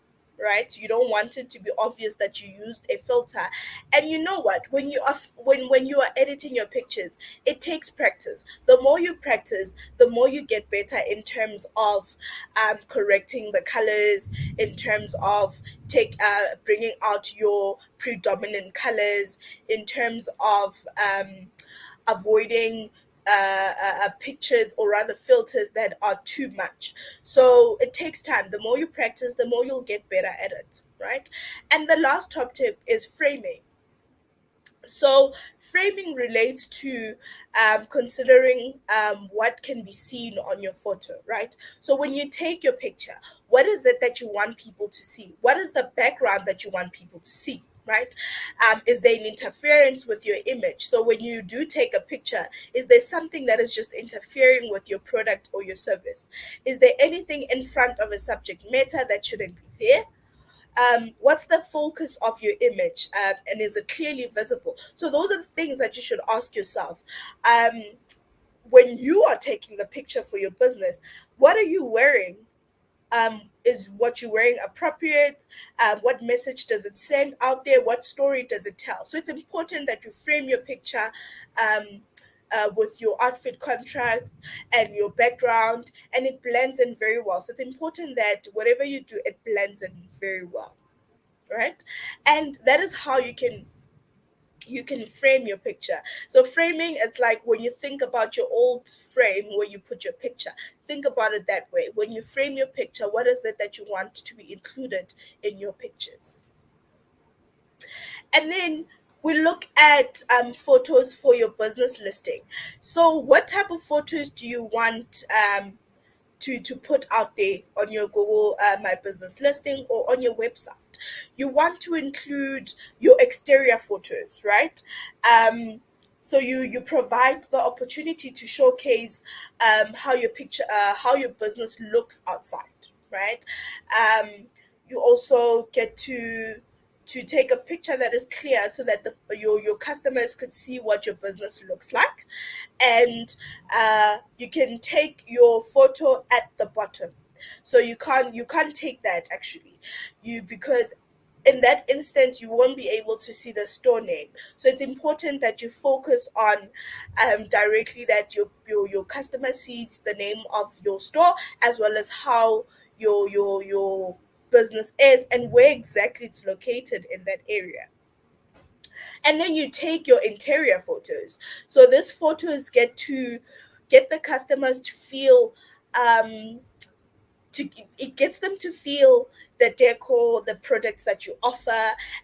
Right, you don't want it to be obvious that you used a filter. And you know what, when you are editing your pictures, it takes practice. The more you practice, the more you get better in terms of correcting the colors, in terms of take bringing out your predominant colors, in terms of avoiding pictures or rather filters that are too much. So it takes time. The more you practice, the more you'll get better at it, right? And the last top tip is framing. So framing relates to considering what can be seen on your photo, right? So when you take your picture, what is it that you want people to see? What is the background that you want people to see? Right? Is there an interference with your image? So when you do take a picture, is there something that is just interfering with your product or your service? Is there anything in front of a subject matter that shouldn't be there? What's the focus of your image, and is it clearly visible? So those are the things that you should ask yourself um, when you are taking the picture for your business. What are you wearing? Is what you're wearing appropriate? What message does it send out there? What story does it tell? So it's important that you frame your picture um, with your outfit contrast and your background, and it blends in very well. So it's important that whatever you do, it blends in very well, right? And that is how you can frame your picture. So framing, it's like when you think about your old frame where you put your picture, think about it that way. When you frame your picture, what is it that you want to be included in your pictures? And then we look at photos for your business listing. So what type of photos do you want to put out there on your Google My Business listing or on your website? You want to include your exterior photos, right? Um, So you provide the opportunity to showcase how your picture how your business looks outside, right? um, you also get to take a picture that is clear so that your customers could see what your business looks like. And you can take your photo at the bottom, so you can't take that actually, you because in that instance you won't be able to see the store name. So it's important that you focus on directly that your customer sees the name of your store, as well as how your business is and where exactly it's located in that area. And then you take your interior photos. So these photos get the customers to feel um, to it gets them to feel the decor, the products that you offer,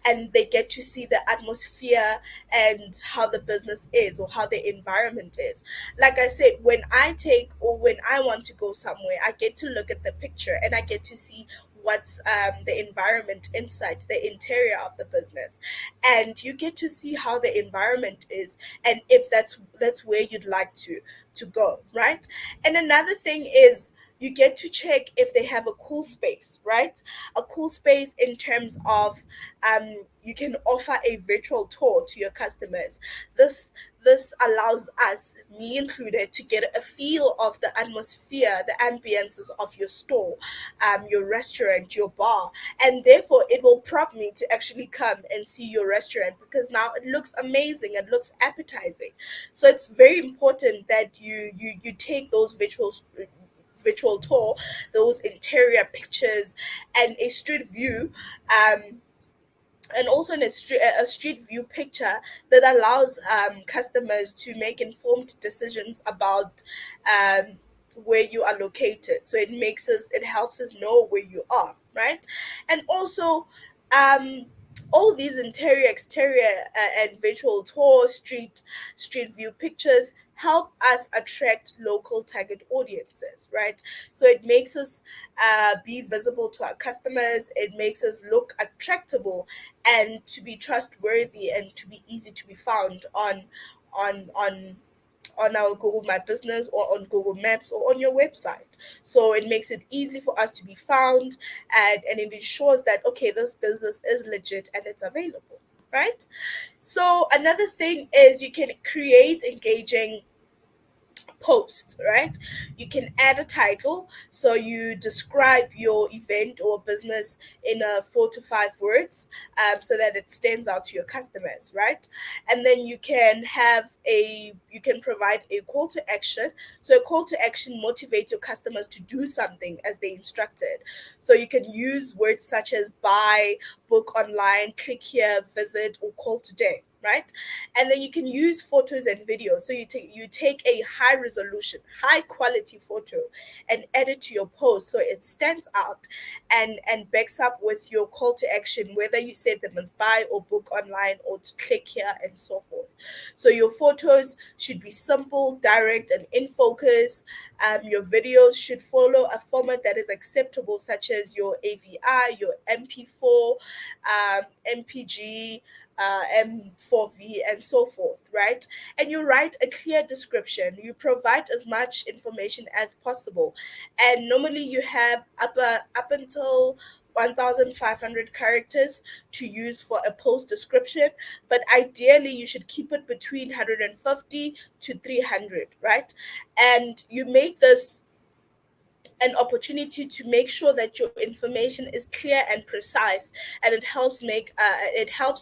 and they get to see the atmosphere and how the business is or how the environment is. Like I said, when I take or when I want to go somewhere, I get to look at the picture and I get to see what's the environment inside the interior of the business, and you get to see how the environment is and if that's where you'd like to go, right? And another thing is you get to check if they have a cool space, right? A cool space in terms of you can offer a virtual tour to your customers. This allows us, me included, to get a feel of the atmosphere, the ambiences of your store, your restaurant, your bar, and therefore it will prompt me to actually come and see your restaurant because now it looks amazing, it looks appetizing. So it's very important that you take those virtual tour, those interior pictures, and a street view, um, and also in a street view picture that allows customers to make informed decisions about um, where you are located. So it helps us know where you are, right? And also all these interior, exterior, and virtual tour, street view pictures help us attract local target audiences, right? So it makes us be visible to our customers. It makes us look attractable and to be trustworthy and to be easy to be found on on on our Google My Business or on Google Maps or on your website. So it makes it easy for us to be found, and it ensures that okay, this business is legit and it's available, right? So another thing is you can create engaging post, right? You can add a title, so you describe your event or business in 4 to 5 words, so that it stands out to your customers, right? And then you can provide a call to action. So a call to action motivates your customers to do something as they instructed. So you can use words such as buy, book online, click here, visit, or call today, right? And then you can use photos and videos. So you take a high resolution, high quality photo and add it to your post so it stands out and backs up with your call to action, whether you said them as buy or book online or to click here and so forth. So your photos should be simple, direct, and in focus. Your videos should follow a format that is acceptable, such as your AVI, your MP4, MPG, M4V, and so forth, right? And you write a clear description. You provide as much information as possible. And normally you have up until 1,500 characters to use for a post description, but ideally you should keep it between 150 to 300, right? And you make this an opportunity to make sure that your information is clear and precise, and it helps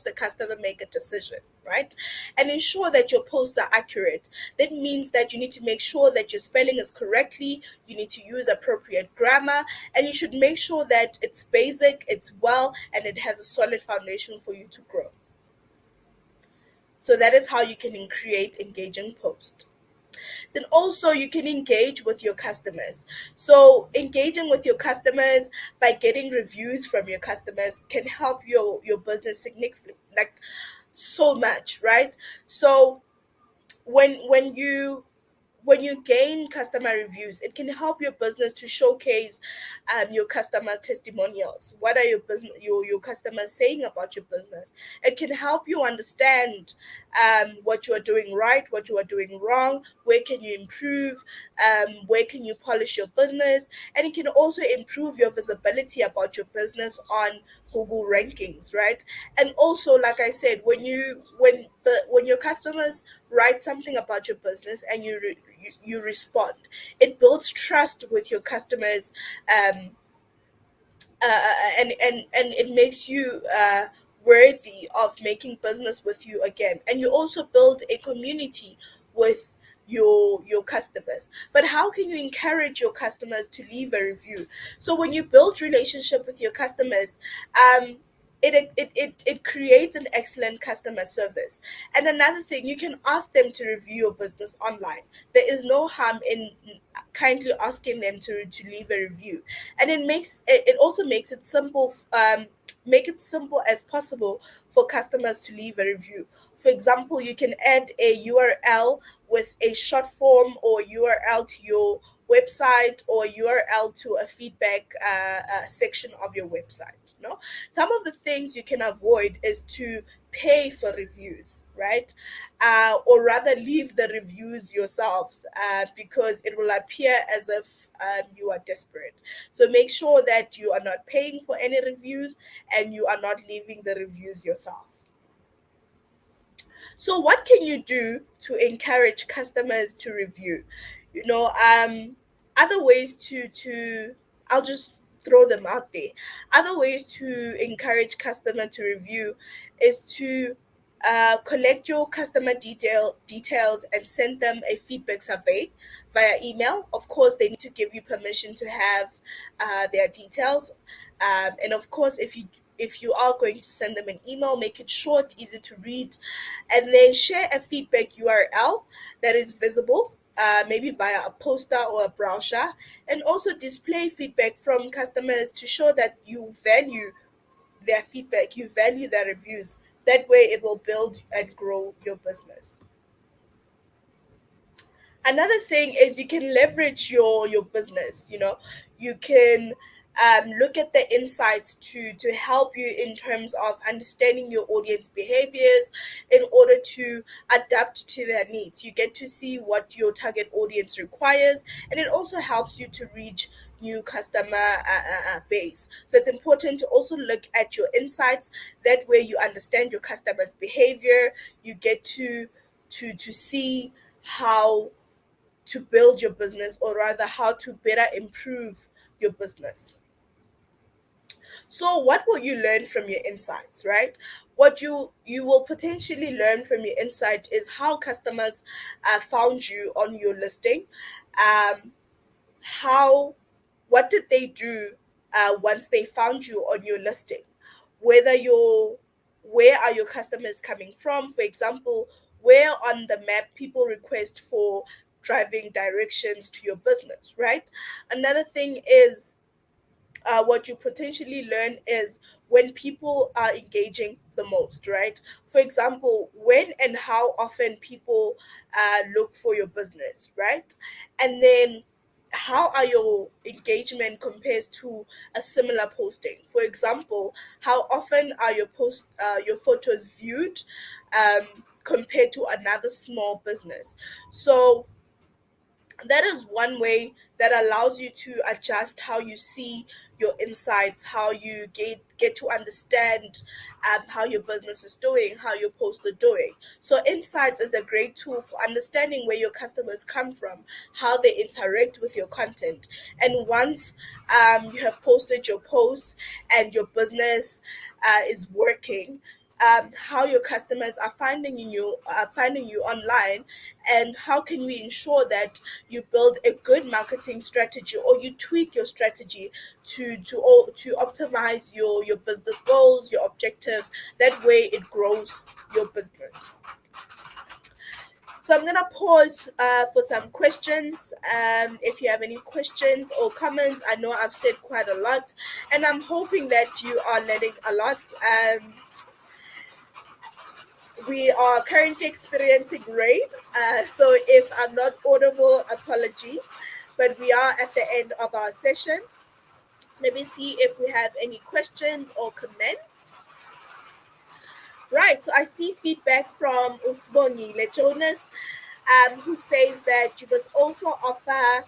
the customer make a decision, right? And ensure that your posts are accurate. That means that you need to make sure that your spelling is correctly, you need to use appropriate grammar, and you should make sure that it's basic, it's well, and it has a solid foundation for you to grow. So that is how you can create engaging posts. Then also you can engage with your customers. So engaging with your customers by getting reviews from your customers can help your business significantly, like so much, right? So when you when you gain customer reviews, it can help your business to showcase your customer testimonials. What are your customers saying about your business? It can help you understand what you are doing right, what you are doing wrong, where can you improve, where can you polish your business, and it can also improve your visibility about your business on Google rankings, right? And also, like I said, when your customers write something about your business and you respond, it builds trust with your customers, um, and it makes you worthy of making business with you again, and you also build a community with your customers. But how can you encourage your customers to leave a review? So when you build relationship with your customers, it creates an excellent customer service. And another thing, you can ask them to review your business online. There is no harm in kindly asking them to leave a review, and it also makes it simple, make it simple as possible for customers to leave a review. For example, you can add a URL with a short form, or URL to your website, or URL to a feedback section of your website. Some of the things you can avoid is to pay for reviews, right? Or rather leave the reviews yourselves, because it will appear as if you are desperate. So make sure that you are not paying for any reviews, and you are not leaving the reviews yourself. So what can you do to encourage customers to review? You know, other ways to I'll just throw them out there. Other ways to encourage customer to review is to collect your customer details and send them a feedback survey via email. Of course, they need to give you permission to have their details, and of course, if you are going to send them an email, make it short, easy to read, and then share a feedback URL that is visible, maybe via a poster or a brochure, and also display feedback from customers to show that you value their feedback, you value their reviews. That way, it will build and grow your business. Another thing is you can leverage your business. You can look at the insights to help you in terms of understanding your audience behaviors in order to adapt to their needs. You get to see what your target audience requires, and it also helps you to reach new customer base. So it's important to also look at your insights. That way you understand your customers behavior. You get to see how to build your business, or rather how to better improve your business. So what will you learn from your insights, right? What you will potentially learn from your insight is how customers found you on your listing. Um, how what did they do once they found you on your listing? Whether your Where are your customers coming from? For example, where on the map people request for driving directions to your business, right? Another thing is, what you potentially learn is when people are engaging the most, right? For example, when and how often people look for your business, right? And then how are your engagement compares to a similar posting? For example, how often are your photos viewed, compared to another small business? So that is one way that allows you to adjust how you see your insights, how you get to understand how your business is doing, how your posts are doing. So insights is a great tool for understanding where your customers come from, how they interact with your content. And once you have posted your posts and your business is working, how your customers are finding you online, and how can we ensure that you build a good marketing strategy, or you tweak your strategy to optimize your business goals, your objectives. That way it grows your business. So I'm gonna pause for some questions. If you have any questions or comments, I know I've said quite a lot, and I'm hoping that you are learning a lot. We are currently experiencing rain, so if I'm not audible, apologies. But we are at the end of our session. Let me see if we have any questions or comments. Right, so I see feedback from Usbongi Jonas, who says that you must also offer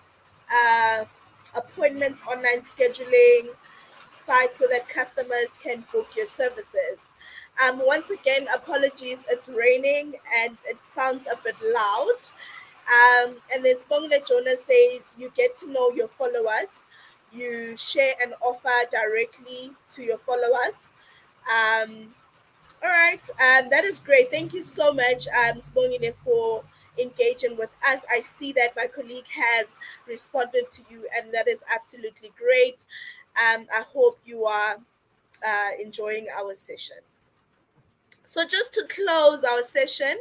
uh, appointments, online scheduling sites so that customers can book your services. Once again, apologies, it's raining and it sounds a bit loud. And then Spongile Jonas says you get to know your followers, you share an offer directly to your followers. Um, all right, that is great. Thank you so much, Spongile, for engaging with us. I see that my colleague has responded to you, and that is absolutely great. I hope you are enjoying our session. So, just to close our session,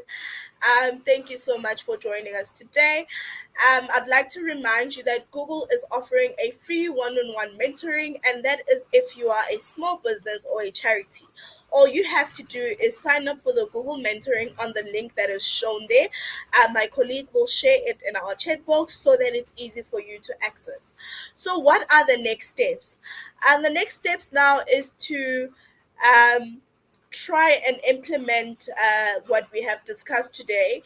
thank you so much for joining us today. I'd like to remind you that Google is offering a free one-on-one mentoring, and that is if you are a small business or a charity. All you have to do is sign up for the Google mentoring on the link that is shown there. My colleague will share it in our chat box so that it's easy for you to access. So, what are the next steps? And the next steps now is to um, try and implement what we have discussed today.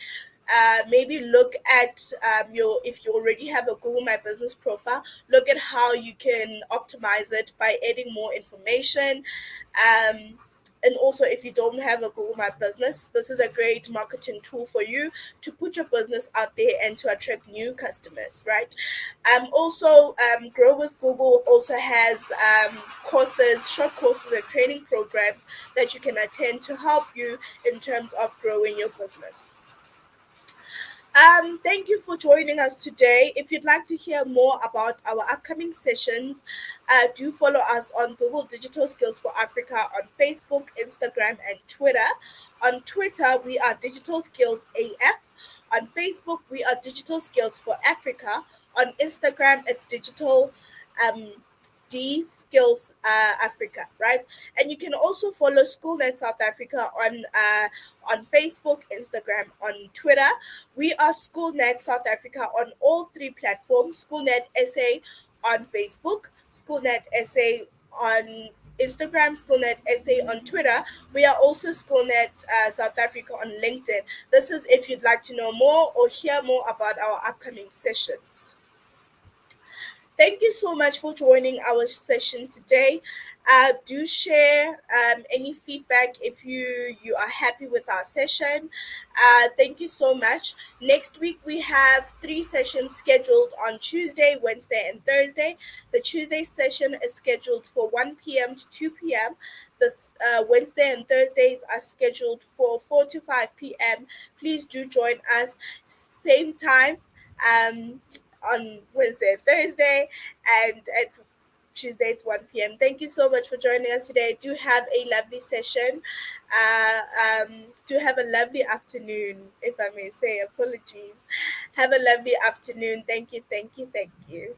Maybe look at your if you already have a Google My Business profile, look at how you can optimize it by adding more information. Um, and also, if you don't have a Google My Business, this is a great marketing tool for you to put your business out there and to attract new customers, right? Also, Grow with Google also has courses, short courses, and training programs that you can attend to help you in terms of growing your business. Thank you for joining us today. If you'd like to hear more about our upcoming sessions, do follow us on Google Digital Skills for Africa on Facebook, Instagram, and Twitter. On Twitter, we are Digital Skills AF. On Facebook, we are Digital Skills for Africa. On Instagram, it's Digital um, D Skills Africa, right? And you can also follow SchoolNet South Africa on Facebook, Instagram, on Twitter. We are SchoolNet South Africa on all three platforms. SchoolNet SA on Facebook, SchoolNet SA on Instagram, SchoolNet SA on Twitter. We are also SchoolNet South Africa on LinkedIn. This is if you'd like to know more or hear more about our upcoming sessions. Thank you so much for joining our session today. Do share any feedback if you are happy with our session. Thank you so much. Next week we have 3 sessions scheduled on Tuesday, Wednesday, and Thursday. The Tuesday session is scheduled for 1 p.m. to 2 p.m. The Wednesday and Thursdays are scheduled for 4 to 5 p.m. Please do join us. Same time. On Wednesday and Thursday, and at Tuesday it's 1 p.m. Thank you so much for joining us today. Do have a lovely session. Do have a lovely afternoon, if I may say. Apologies. Have a lovely afternoon. Thank you, thank you, thank you.